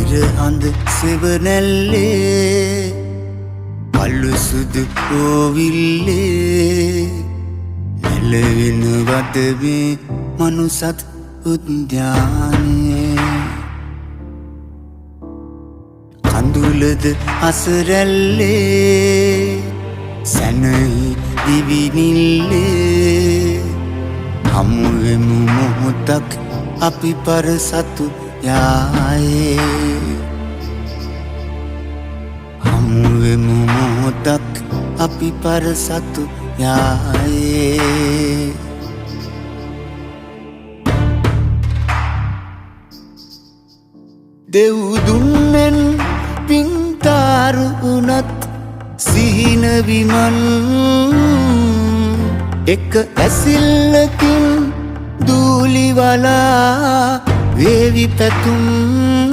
ඉරහඳ සෙවනැල්ලේ පල්ලු සුදු කෝවිල්ලේ නැලවෙනවද මේ මනුසත් උද්‍යානයේ කඳුලද අසරැල්ලේ සැනහි දිවිනිල්ලේ හමුවෙමු මොහොතක් අපි පරසතු යායේ හමුවෙමු මොහොතක් අපි පරසතු යායේ දෙව්දුන්නෙන් පින්තාරු වුණත් සිහින විමන් එක ඇසිල්ලකින් දූලිවලා වේවි පැතුම්